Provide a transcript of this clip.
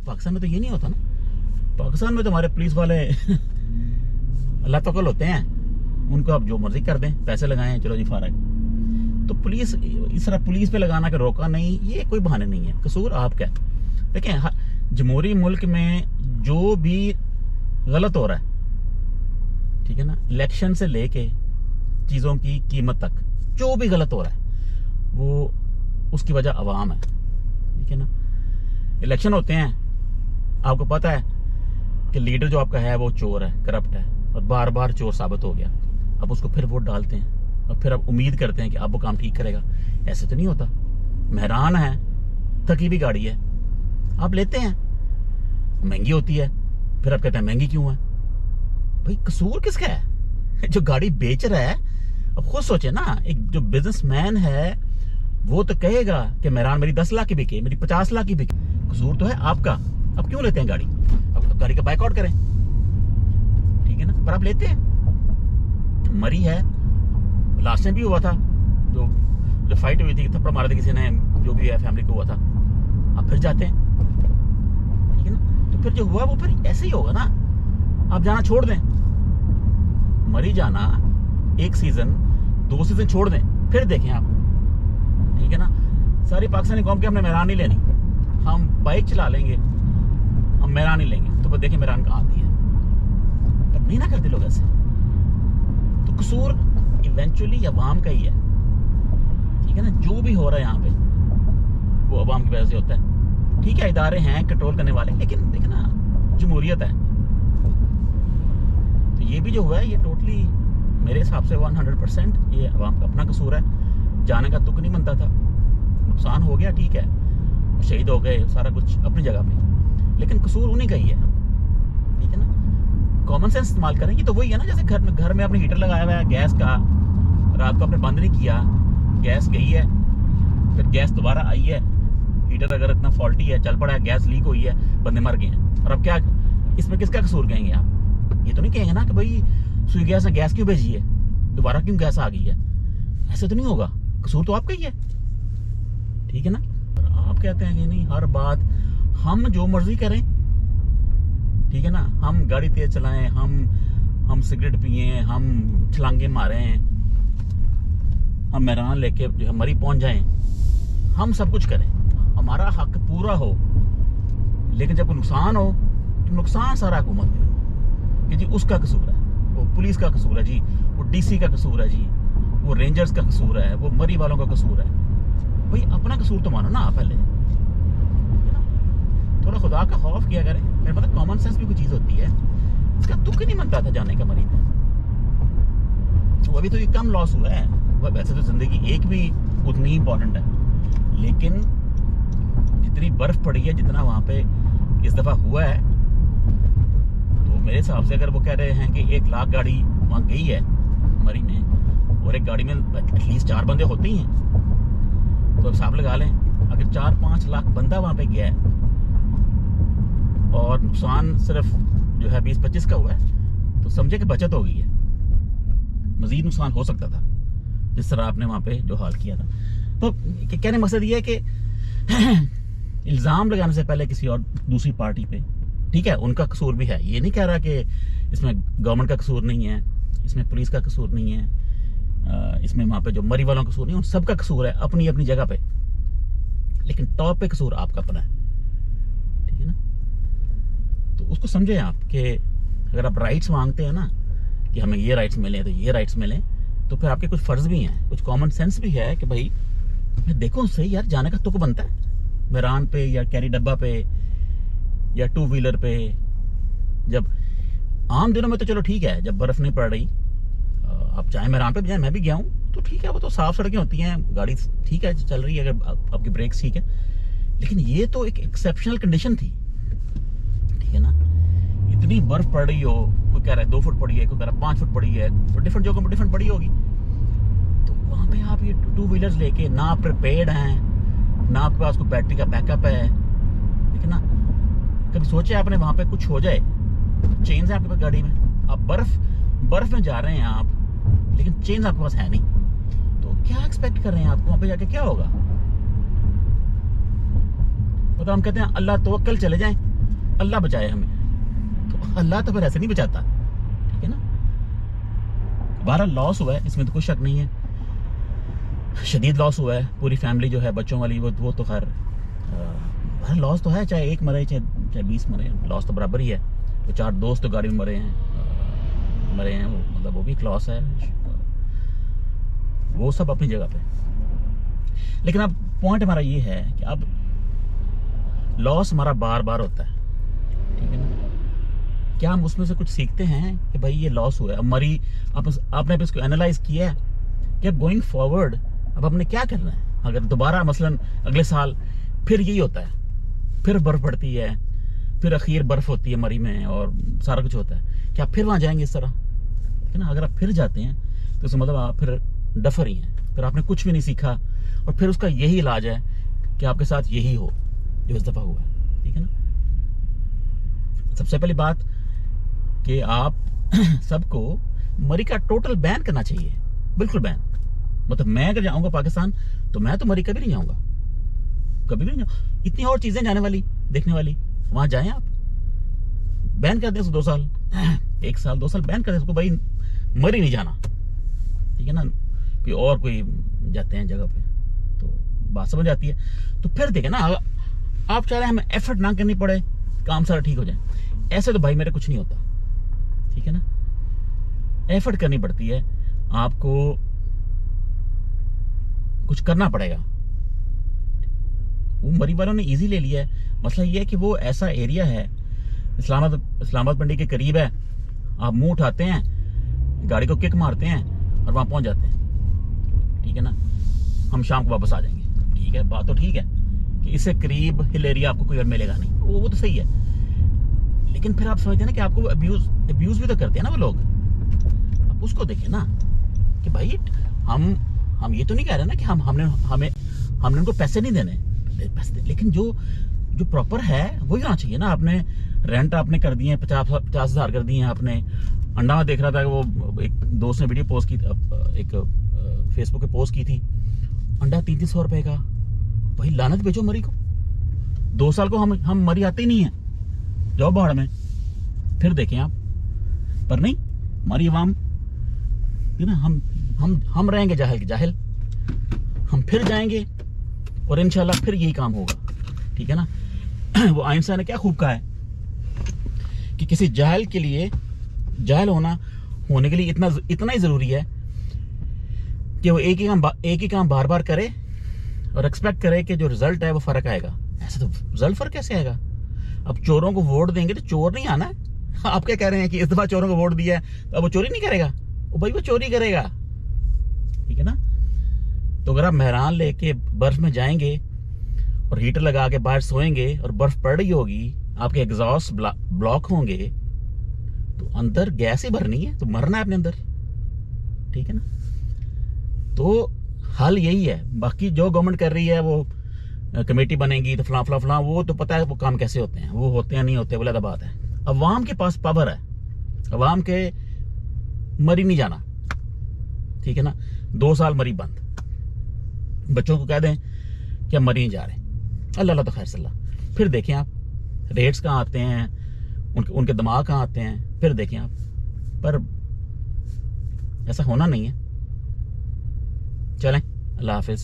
पाकिस्तान में तो ये नहीं होता ना। पाकिस्तान में तो हमारे पुलिस वाले अल्लाह तवक्कल होते हैं, उनको आप जो मर्जी कर दें, पैसे लगाएं, चलो जी फारग। तो पुलिस इस तरह पुलिस पे लगाना कि रोका नहीं, ये कोई बहाने नहीं है, कसूर आपका है। देखें जमहूरी मुल्क में जो भी गलत हो रहा है, ठीक है ना, इलेक्शन से लेके चीज़ों की कीमत तक जो भी गलत हो रहा है वो उसकी वजह अवाम है, ठीक है ना। इलेक्शन होते हैं, आपको पता है कि लीडर जो आपका है वो चोर है, करप्ट है, और बार बार चोर साबित हो गया, अब उसको फिर वोट डालते हैं और फिर आप उम्मीद करते हैं कि अब वो काम ठीक करेगा। ऐसे तो नहीं होता। मेहरान है, थकी हुई गाड़ी है, आप लेते हैं, महंगी होती है, फिर आप कहते हैं महंगी क्यों है। भाई कसूर किसका है? जो गाड़ी बेच रहा है, अब खुद सोचे ना, एक जो बिजनेसमैन है वो तो कहेगा कि मेहरान मेरी 10 लाख की बिके, मेरी 50 लाख की बिके, कसूर तो है आपका। अब क्यों लेते हैं गाड़ी? अब गाड़ी का बाइकआउट करें, ठीक है ना, पर आप लेते हैं। मरी है, लास्ट टाइम भी हुआ था, जो फाइट हुई थी, थप्पड़ मारा था किसी ने, जो भी है फैमिली को हुआ था, आप फिर जाते हैं, ठीक है ना। तो फिर जो हुआ वो फिर ऐसे ही होगा ना, आप जाना छोड़ दें, मरी जाना 1 सीजन 2 सीजन छोड़ दें, फिर देखें आप, ठीक है ना। सारी पाकिस्तानी कौम की हमने मेहरान नहीं लेनी, हम बाइक चला लेंगे, हम मेहरान नहीं लेंगे, तो फिर देखें मेहरान कहाँ आती है। पर नहीं ना करते लोग ऐसे। तो कसूर इवेंचुअली अवाम का ही है, ठीक है ना। जो भी हो रहा है यहाँ पे वो अवाम की वजह से होता है। ठीक है, इदारे हैं कंट्रोल करने वाले, लेकिन देखें ना, जमहूरियत है। तो ये भी जो हुआ है ये टोटली मेरे हिसाब से 100% ये अवाम का अपना कसूर है। जाने का तुक नहीं बनता था, नुकसान हो गया, ठीक है, शहीद हो गए, सारा कुछ अपनी जगह पे, लेकिन कसूर उन्हीं का ही है, ठीक है ना। कॉमन सेंस इस्तेमाल करें। ये तो वही है ना, जैसे घर में आपने हीटर लगाया हुआ है गैस का, रात को आपने बंद नहीं किया, गैस गई है, फिर गैस दोबारा आई है, हीटर अगर इतना फॉल्टी है, चल पड़ा है, गैस लीक हुई है, बंदे मर गए हैं, और अब क्या, इसमें किसका कसूर कहेंगे आप? ये तो नहीं कहेंगे ना कि भाई स्विगी गैस ने गैस क्यों भेजी है, दोबारा क्यों गैस आ गई है। ऐसे तो नहीं होगा, कसूर तो आपका ही है, ठीक है ना। और आप कहते हैं कि नहीं, हर बात हम जो मर्जी करें, ठीक है ना, हम गाड़ी तेज चलाएं, हम सिगरेट पिए, हम छलांगे मारें, हम मेहरान लेके जो है मरी पहुंच जाएं, हम सब कुछ करें, हमारा हक पूरा हो, लेकिन जब नुकसान हो तो नुकसान सारा हुकूमत पे कि जी उसका कसूर है, वो पुलिस का कसूर है जी, वो डीसी का कसूर है जी, वो रेंजर्स का कसूर है, वो मरी वालों का कसूर है। भाई अपना कसूर तो मानो ना आप पहले, थोड़ा खुदा का खौफ किया करें। मेरे मतलब कॉमन सेंस भी कोई चीज़ होती है, इसका दुख ही नहीं बनता था जाने का मरी में। वो अभी तो ये कम लॉस हुआ है, वैसे तो ज़िंदगी एक भी उतनी ही इंपॉर्टेंट है, लेकिन जितनी बर्फ़ पड़ी है, जितना वहाँ पे इस दफ़ा हुआ है, तो मेरे हिसाब से अगर वो कह रहे हैं कि 1 लाख गाड़ी वहाँ गई है मरी में, और एक गाड़ी में एटलीस्ट 4 बंदे होते ही हैं, तो अब हिसाब लगा लें, अगर 4-5 लाख बंदा वहाँ पे गया है और नुकसान सिर्फ जो है 20-25 का हुआ है, तो समझे कि बचत हो गई है। मजीद नुकसान हो सकता था जिस तरह आपने वहाँ पे जो हाल किया था। तो कहने मकसद ये है कि इल्ज़ाम लगाने से पहले किसी और दूसरी पार्टी पे, ठीक है, उनका कसूर भी है, ये नहीं कह रहा कि इसमें गवर्नमेंट का कसूर नहीं है, इसमें पुलिस का कसूर नहीं है, इसमें वहाँ पे जो मरी वालों का कसूर नहीं है, उन सबका कसूर है अपनी अपनी जगह पे, लेकिन टॉप पे कसूर आपका अपना है, ठीक है ना। तो उसको समझें आप कि अगर आप राइट्स मांगते हैं ना कि हमें ये राइट्स मिले, तो ये राइट्स मिले, तो फिर आपके कुछ फ़र्ज़ भी हैं, कुछ कॉमन सेंस भी है कि भाई देखो सही यार, जाने का तुक बनता है मेहरान पे या कैरी डब्बा पे या 2 व्हीलर पे। जब आम दिनों में तो चलो ठीक है, जब बर्फ़ नहीं पड़ रही, आप चाहे मेहरान पे भी जाए, मैं भी गया हूँ, तो ठीक है, वो तो साफ़ सड़कें होती हैं, गाड़ी ठीक है चल रही है, अगर आपकी ब्रेक्स ठीक है। लेकिन ये तो एक एक्सेप्शनल कंडीशन थी, ठीक है ना। इतनी बर्फ़ पड़ रही हो, कोई कह रहा है 2 फुट पड़ी है, कोई कह रहा है 5 फुट पड़ी है, तो डिफरेंट जगहों पर डिफरेंट पड़ी होगी। तो वहाँ पे आप ये 2 व्हीलर्स लेके ना प्रिपेयर्ड हैं, ना आपके पास कोई बैटरी का बैकअप है, ठीक है ना। कभी सोचे आपने वहाँ पे कुछ हो जाए, चेन्स है आपके पास गाड़ी में, आप बर्फ में जा रहे हैं आप, लेकिन चेन्स आपके पास है नहीं, तो क्या एक्सपेक्ट कर रहे हैं आप? वहाँ पे जाके क्या होगा? तो हम कहते हैं अल्लाह तवक्कल, चले जाएं, अल्लाह बचाए हमें, तो अल्लाह तो फिर ऐसे नहीं बचाता, ठीक है ना। 12 लॉस हुआ है, इसमें तो कोई शक नहीं है, शदीद लॉस हुआ है। पूरी फैमिली जो है बच्चों वाली, वो तो खैर लॉस तो है, चाहे एक मरे चाहे 20 मरे, लॉस तो बराबर ही है। तो 4 दोस्त तो गाड़ी में मरे हैं मतलब वो भी एक लॉस है, वो सब अपनी जगह पे। लेकिन अब पॉइंट हमारा ये है कि अब लॉस हमारा बार बार होता है, ठीक है ना। क्या हम उसमें से कुछ सीखते हैं कि भाई ये लॉस हुआ है, अब मरी, आपने इसको एनालाइज किया है कि अब गोइंग फॉरवर्ड अब हमने क्या करना है। अगर दोबारा मसलन अगले साल फिर यही होता है, फिर बर्फ पड़ती है, फिर अखीर बर्फ होती है मरी में और सारा कुछ होता है, क्या फिर वहां जाएंगे इस तरह, ठीक है ना। अगर आप फिर जाते हैं तो इसका मतलब आप फिर डफर ही हैं, फिर आपने कुछ भी नहीं सीखा, और फिर उसका यही इलाज है कि आपके साथ यही हो जो इस दफा हुआ है, ठीक है ना। सबसे पहली बात कि आप सबको मरी का टोटल बैन करना चाहिए, बिल्कुल बैन। मतलब मैं अगर जाऊंगा पाकिस्तान तो मैं तो मरी कभी नहीं जाऊंगा, कभी भी नहीं जाऊंगा। इतनी और चीजें जाने वाली, देखने वाली, वहां जाएं आप, बैन कर दें उसको 2 साल 1 साल 2 साल बैन कर दें उसको, भाई मरी नहीं जाना, ठीक है ना। कोई जाते हैं जगह पे तो बात समझ आती है। तो फिर देखें ना, आप चाह रहे हैं हमें एफर्ट ना करनी पड़े, काम सारा ठीक हो जाए, ऐसे तो भाई मेरे कुछ नहीं होता, ठीक है ना। एफर्ट करनी पड़ती है, आपको कुछ करना पड़ेगा। वो मरी वालों ने इजी ले लिया है। मसला ये है कि वो ऐसा एरिया है, इस्लामाबाद मंडी के करीब है, आप मुंह उठाते हैं, गाड़ी को किक मारते हैं और वहां पहुंच जाते हैं, ठीक है ना। हम शाम को वापस आ जाएंगे, ठीक है, बात तो ठीक है कि इससे करीब हिल एरिया आपको कोई और मिलेगा नहीं, वो तो सही है। लेकिन फिर आप समझते हैं ना कि आपको अब्यूज भी तो करते हैं ना वो लोग। आप उसको देखें ना कि भाई हम ये तो नहीं कह रहे ना कि हमने उनको पैसे नहीं देने, लेकिन जो प्रॉपर है वही होना चाहिए ना। आपने रेंट आपने कर दिए 50,000 कर दिए हैं आपने। अंडा में देख रहा था कि वो एक दोस्त ने वीडियो पोस्ट की, एक फेसबुक पे पोस्ट की थी, अंडा 300 रुपए का। भाई लानत बेचो मरी को, 2 साल को हम मरी आते ही नहीं है, जाओ बाहर में, फिर देखें आप। पर नहीं, हमारी अवाम ना, हम रहेंगे जाहिल के जाहिल, हम फिर जाएंगे और इंशाल्लाह फिर यही काम होगा, ठीक है ना। वो आइंस्टाइन ने क्या खूब कहा है कि किसी जाहिल के लिए, जाहिल होने के लिए इतना ही जरूरी है कि वो एक ही काम बार बार करे और एक्सपेक्ट करे कि जो रिजल्ट है वो फर्क आएगा। ऐसे तो रिजल्ट फर्क कैसे आएगा? अब चोरों को वोट देंगे तो चोर नहीं आना है। आप क्या कह रहे हैं कि इस दफा चोरों को वोट दिया है तो अब वो चोरी नहीं करेगा? वो भाई वो चोरी करेगा, ठीक है ना। तो अगर आप मेहरान लेके बर्फ में जाएंगे और हीटर लगा के बाहर सोएंगे और बर्फ पड़ रही होगी, आपके एग्जॉस्ट ब्लॉक होंगे, तो अंदर गैस ही भरनी है, तो मरना है अपने अंदर, ठीक है ना। तो हल यही है। बाकी जो गवर्नमेंट कर रही है, वो कमेटी बनेगी तो फलां, वो तो पता है वो काम कैसे होते हैं, वो होते हैं नहीं होते, वो अलग बात है। अवाम के पास पावर है, अवाम के मरी नहीं जाना, ठीक है ना। 2 साल मरी बंद, बच्चों को कह दें कि हम मरी नहीं जा रहे, अल्लाह तो खैर सल्लाह। फिर देखें आप रेट्स कहाँ आते हैं, उनके दिमाग कहाँ आते हैं, फिर देखें आप। पर ऐसा होना नहीं है। चलें, अल्लाह हाफिज।